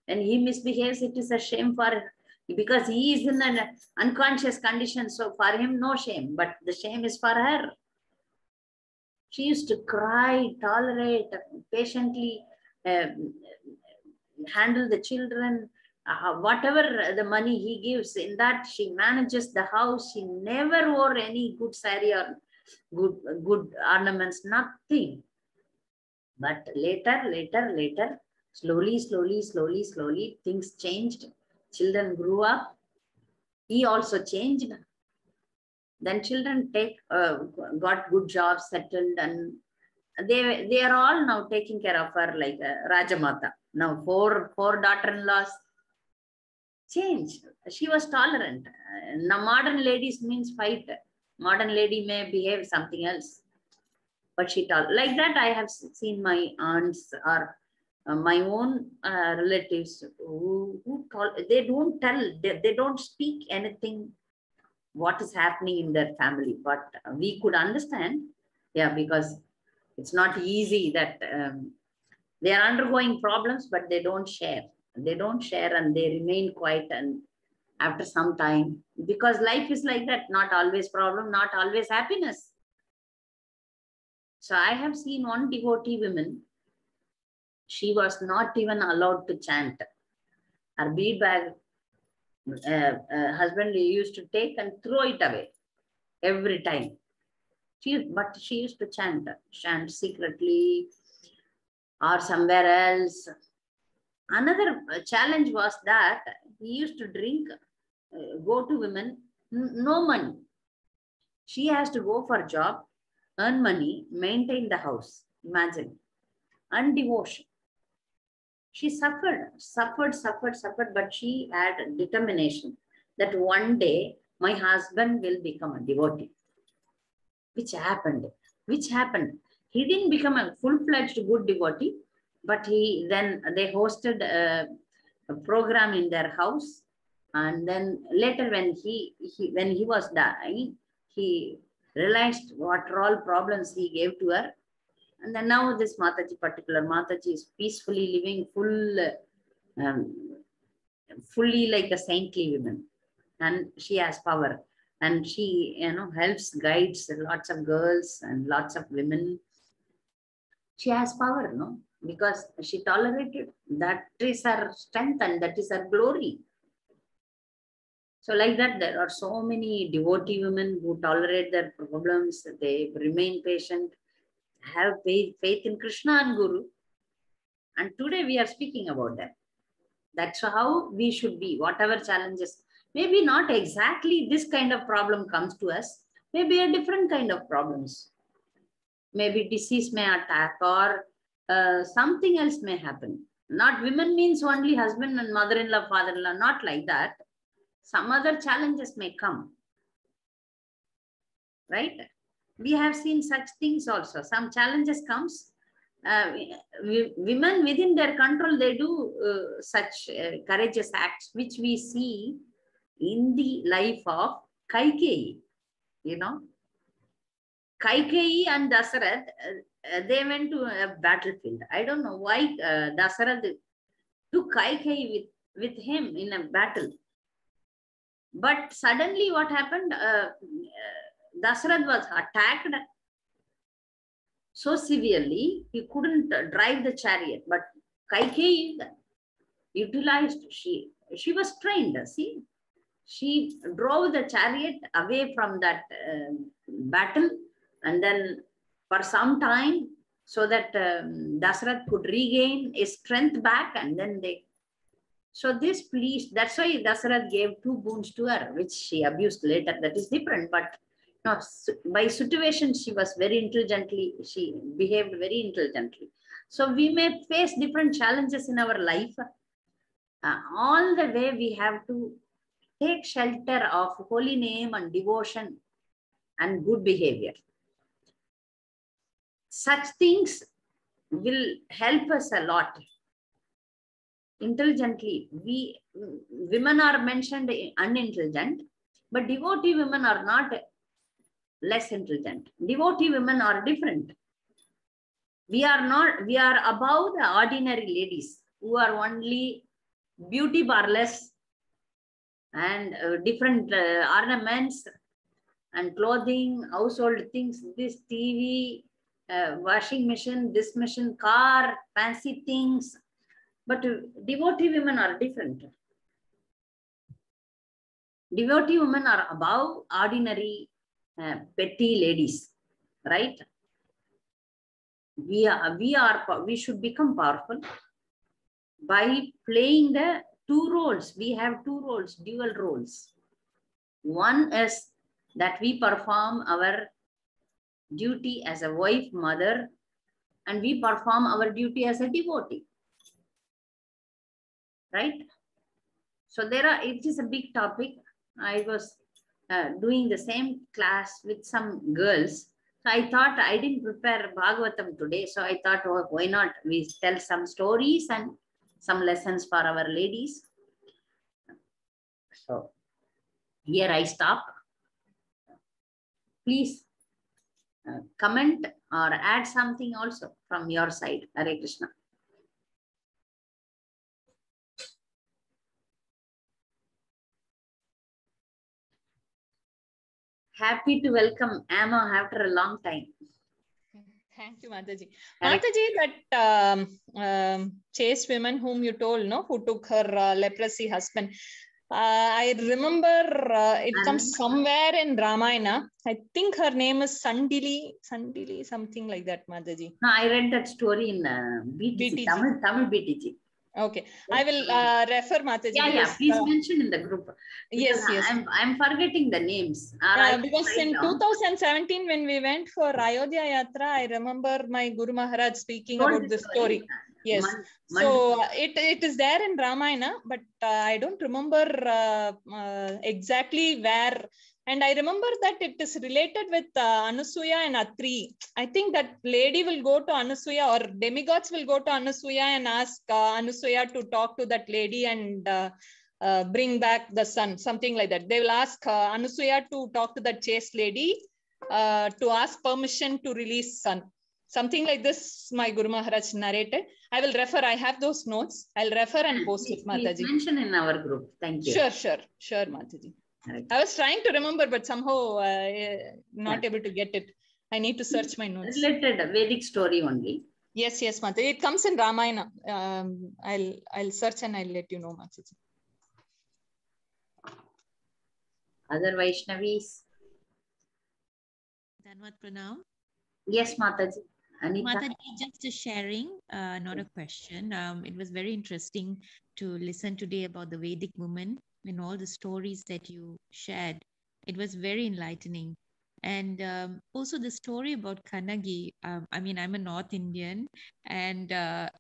When he misbehaves, it is a shame for her. Because he is in an unconscious condition. So for him, no shame. But the shame is for her. She used to cry, tolerate, patiently handle the children. Whatever the money he gives, in that she manages the house. She never wore any good saree or good ornaments, nothing. But later, slowly, things changed. Children grew up. He also changed. Then children got good jobs, settled, and they are all now taking care of her like Rajamata. Now 4 daughter-in-laws. Changed. She was tolerant. Now modern ladies means fight. Modern lady may behave something else, but she told like that. I have seen my aunts or my own relatives who they don't tell, they don't speak anything what is happening in their family, but we could understand, yeah, because it's not easy that they are undergoing problems, but they don't share. They don't share and they remain quiet. And after some time, because life is like that, not always problem, not always happiness. So I have seen one devotee woman, she was not even allowed to chant. Her bead bag, husband used to take and throw it away every time. But she used to chant secretly or somewhere else. Another challenge was that he used to drink, go to women, no money. She has to go for a job, earn money, maintain the house. Imagine. And devotion. She suffered, but she had determination that one day my husband will become a devotee. Which happened. He didn't become a full-fledged good devotee, But then they hosted a program in their house, and then later when he was dying, he realized what all problems he gave to her. And then now this particular Mataji is peacefully living fully like a saintly woman, and she has power, and she helps, guides lots of girls and lots of women. She has power, no, because she tolerated. That is her strength and that is her glory. So like that, there are so many devotee women who tolerate their problems. They remain patient, have faith in Krishna and Guru. And today we are speaking about that. That's how we should be, whatever challenges. Maybe not exactly this kind of problem comes to us, maybe a different kind of problems. Maybe disease may attack, or something else may happen. Not women means only husband and mother-in-law, father-in-law, not like that. Some other challenges may come, right? We have seen such things also. Some challenges comes. Women within their control, they do such courageous acts, which we see in the life of Kaikeyi. Kaikeyi and Dasarath, they went to a battlefield. I don't know why Dasarath took Kaikeyi with him in a battle. But suddenly what happened? Dasarath was attacked so severely, he couldn't drive the chariot. But Kaikeyi utilized, she was trained, see. She drove the chariot away from that battle, and then for some time, so that Dasarath could regain his strength back, and then they. So this pleased, that's why Dasarath gave 2 boons to her, which she abused later. That is different, but no, by situation, she was very intelligently, she behaved very intelligently. So we may face different challenges in our life. All the way we have to take shelter of holy name and devotion and good behavior. Such things will help us a lot. Intelligently, women are mentioned unintelligent, but devotee women are not less intelligent. Devotee women are different. We are above the ordinary ladies who are only beauty parlors and different ornaments and clothing, household things, this TV, washing machine, this machine, car, fancy things. But devotee women are different. Devotee women are above ordinary petty ladies, right? We should become powerful by playing the 2 roles. We have 2 roles, dual roles. One is that we perform our duty as a wife, mother, and we perform our duty as a devotee, right? So it is a big topic. I was doing the same class with some girls. So I thought, I didn't prepare Bhagavatam today. So I thought, oh, why not we tell some stories and some lessons for our ladies. So here I stop. Please comment or add something also from your side. Hare Krishna. Happy to welcome Amma after a long time. Thank you, Mataji. Mataji, that chaste woman whom you told, no, who took her leprosy husband, I remember it comes somewhere in Ramayana. I think her name is Sandili, something like that, Mataji. No, I read that story in BTG. Tamil BTG. Okay, I will refer Mataji. Yeah, please mention in the group. Yes. I'm forgetting the names. Because in 2017, when we went for Ayodhya Yatra, I remember my Guru Maharaj speaking about the story. Yes. So it is there in Ramayana, but I don't remember exactly where And I remember that it is related with Anasuya and Atri. I think that lady will go to Anasuya, or demigods will go to Anasuya and ask Anasuya to talk to that lady and bring back the son, something like that. They will ask Anasuya to talk to that chaste lady to ask permission to release son. Something like this, my Guru Maharaj narrated. I will refer, I have those notes. I'll refer and post it, Mataji. Please mention in our group. Thank you. Sure, Mataji. I was trying to remember, but somehow not able to get it. I need to search my notes. Related Vedic story only. Yes, Mataji. It comes in Ramayana. I'll search and I'll let you know, Mataji. Other Vaishnavis? Dhanvat Pranam. Yes, Mataji. Anita? Mataji, just a sharing, not a question. It was very interesting to listen today about the Vedic woman and all the stories that you shared. It was very enlightening. And also the story about Kannagi. I mean, I'm a North Indian, and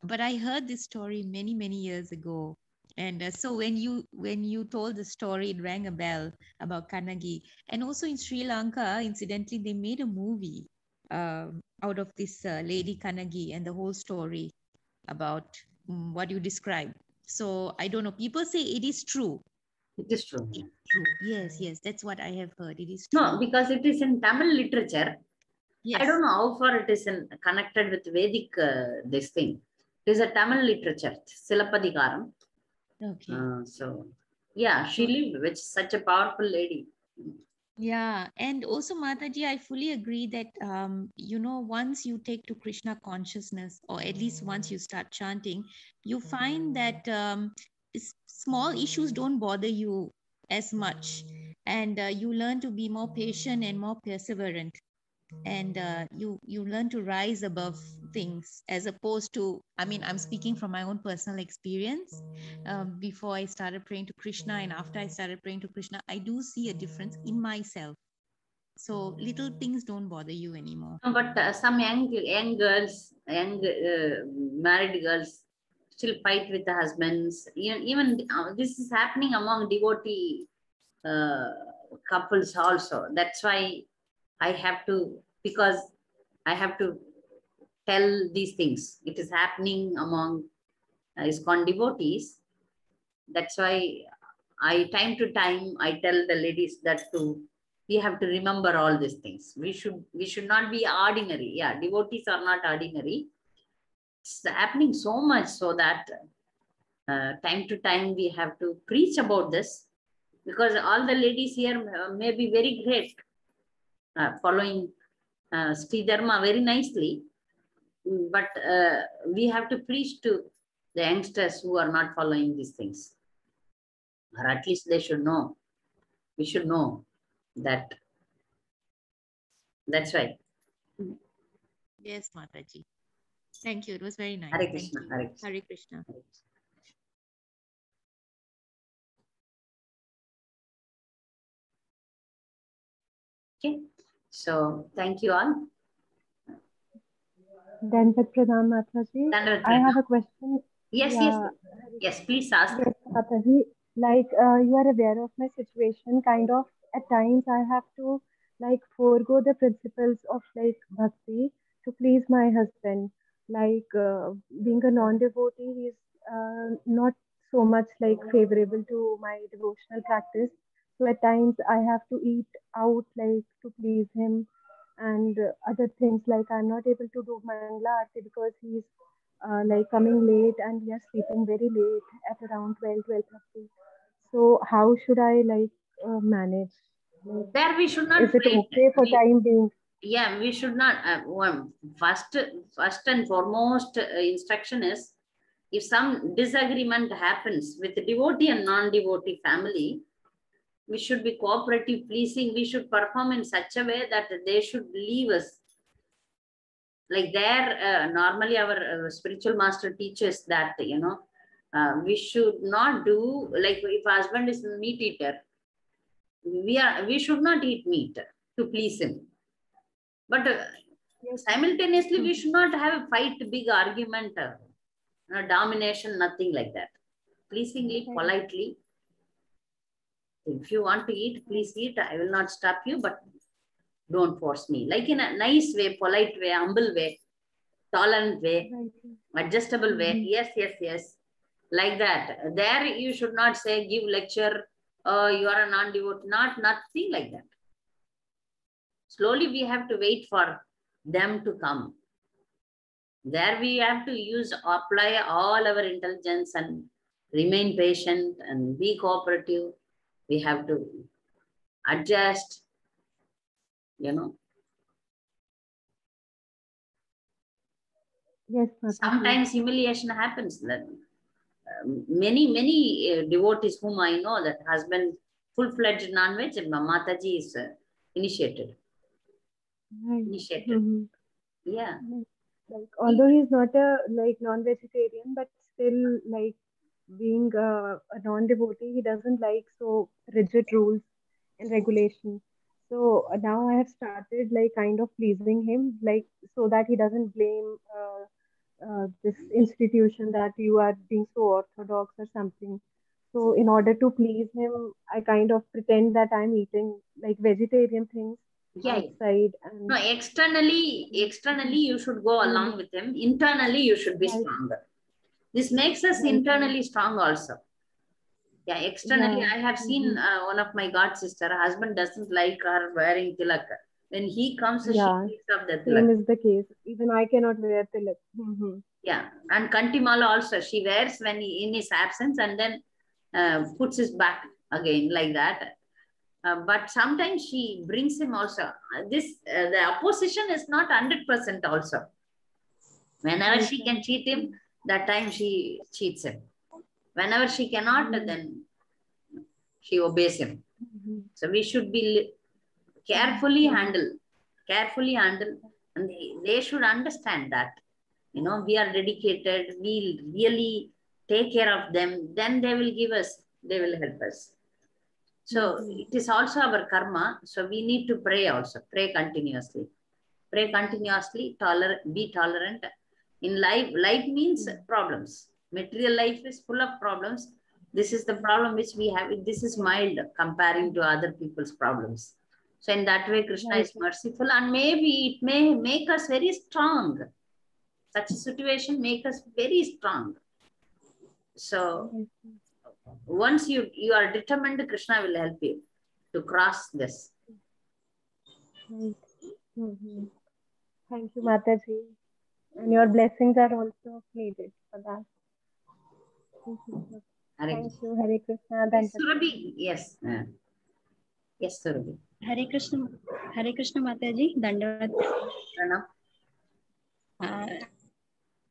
but I heard this story many, many years ago. And so when you told the story, it rang a bell about Kannagi. And also in Sri Lanka, incidentally, they made a movie out of this lady Kannagi and the whole story about what you described. So I don't know. People say it is true. It is true. True. Yes. That's what I have heard. It is true. No, because it is in Tamil literature. Yes. I don't know how far it is connected with Vedic this thing. It is a Tamil literature, Silappatikaram. Okay. So, yeah, she lived with such a powerful lady. Yeah, and also Mataji, I fully agree that once you take to Krishna consciousness, or at least once you start chanting, you find that small issues don't bother you as much, and you learn to be more patient and more perseverant, and you learn to rise above things, as opposed to, I mean, I'm speaking from my own personal experience. Before I started praying to Krishna and after I started praying to Krishna, I do see a difference in myself. So little things don't bother you anymore. But some young girls, married girls still fight with the husbands. Even this is happening among devotee couples also. That's why I have to, because I have to tell these things. It is happening among ISKCON devotees. That's why time to time, I tell the ladies that we have to remember all these things. We should not be ordinary. Yeah, devotees are not ordinary. It's happening so much, so that time to time we have to preach about this, because all the ladies here may be very great, following Sri Dharma very nicely, but we have to preach to the youngsters who are not following these things, or at least they should know. We should know that. That's why. Yes, Mataji. Thank you. It was very nice. Hare Krishna. Hare Krishna. Hare Krishna. Okay. So thank you all. Dhanvat Pranam, Mataji. I have a question. Yes, please ask. Yes, Mataji. Like, you are aware of my situation, kind of. At times, I have to forego the principles of bhakti to please my husband. Being a non-devotee, he's not so much favorable to my devotional practice. So at times, I have to eat out to please him, and other things, I'm not able to do Mangala Aarti because he's coming late and we are sleeping very late at around 12:30. So how should I manage? There we should not. Is it okay for time being? Yeah, we should not. First and foremost instruction is, if some disagreement happens with the devotee and non-devotee family, we should be cooperative, pleasing. We should perform in such a way that they should leave us. Like there, normally our spiritual master teaches that, we should not do, like if husband is a meat eater, we should not eat meat to please him. But simultaneously, we should not have a fight, big argument, you, domination, nothing like that. Pleasingly, politely. If you want to eat, please eat. I will not stop you, but don't force me. Like in a nice way, polite way, humble way, tolerant way, adjustable way. Yes, yes, yes. Like that. There you should not say, give lecture, you are a non-devote. Nothing like that. Slowly we have to wait for them to come. There we have to apply all our intelligence and remain patient and be cooperative. We have to adjust, you know. Yes, Mataji. Sometimes humiliation happens. Many devotees whom I know, that husband full-fledged non-veg, Mataji is initiated. Yeah. Like, although he's not a non-vegetarian, but still, like, being a non-devotee, he doesn't like so rigid rules and regulations. So now I have started like kind of pleasing him, like so that he doesn't blame this institution that you are being so orthodox or something. So in order to please him, I kind of pretend that I'm eating like vegetarian things outside. And no, externally you should go along with him. Internally, you should be stronger. This makes us internally strong also. Yeah, externally, I have seen one of my god sister, her husband doesn't like her wearing tilak. When he comes, she picks up the tilak. Same is the case. Even I cannot wear tilak. Yeah, and Kantimala also, she wears when in his absence and then puts his back again like that. But sometimes she brings him also. The opposition is not 100% also. Whenever she can cheat him, that time she cheats him. Whenever she cannot, then she obeys him. So we should be carefully handle, and they should understand that, you know, we are dedicated, we really take care of them, then they will give us, they will help us. So it is also our karma. So we need to pray also, pray continuously. Pray continuously, be tolerant. In life means problems. Material life is full of problems. This is the problem which we have. This is mild comparing to other people's problems. So in that way, Krishna is merciful, and maybe it may make us very strong. Such a situation make us very strong. So once you are determined, Krishna will help you to cross this. Thank you, Mataji. And your blessings are also needed for that. Thank you, Hare Krishna. Yes, Surabhi. Yes. Yes, Surabhi. Hare Krishna Mataji. Dandavad.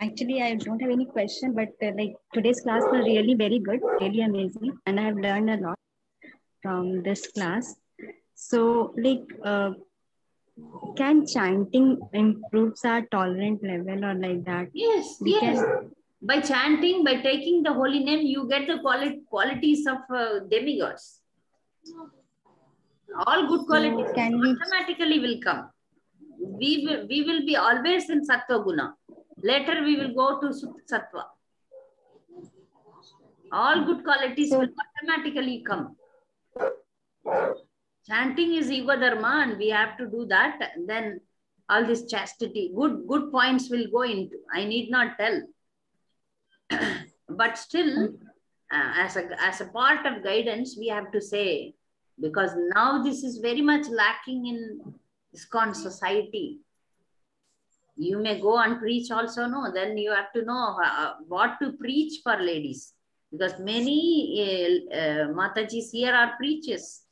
Actually, I don't have any question, but like today's class was really very good, really amazing, and I have learned a lot from this class. So, like, can chanting improves our tolerant level or like that? Yes, yes. By chanting, by taking the holy name, you get the qualities of demigods. All good qualities automatically will come. We will be always in Sattva Guna. Later we will go to Sattva. All good qualities will automatically come. Chanting is Ego Dharma, and we have to do that. Then all this chastity, good points will go into. I need not tell. But still, as a part of guidance, we have to say, because now this is very much lacking in ISKCON society. You may go and preach also, no? Then you have to know what to preach for ladies. Because many Matajis here are preachers.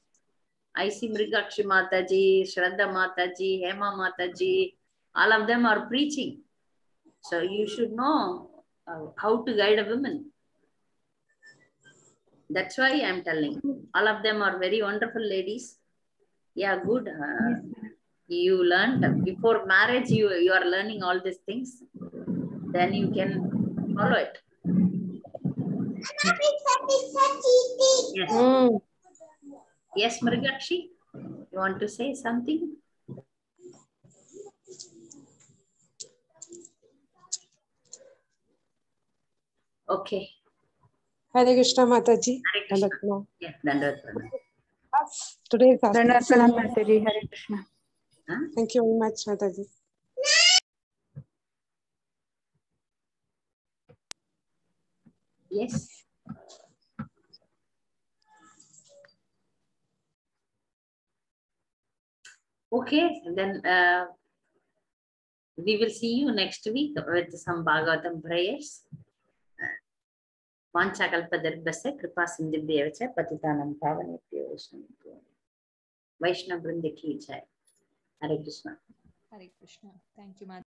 I see Mrigakshi Mataji, Shraddha Mataji, Hema Mataji, all of them are preaching. So you should know how to guide a woman. That's why I'm telling. All of them are very wonderful ladies. Yeah, good. You learned before marriage, you are learning all these things. Then you can follow it. Yes. Yes, Mrigakshi, you want to say something? Okay. Hare Krishna Mataji. Hare Krishna. Yes, Dandavad. today's class. Pranam Mataji, Hare Krishna. Thank you very much, Mataji. Yes. Okay, then we will see you next week with some Bhagavatam prayers. Vanchakalpadarbhasya kripa sindhubhyeva patitanam pavanebhyo Vaishnava Vrinda ki jai. Hare Krishna. Hare Krishna. Thank you, Mataji.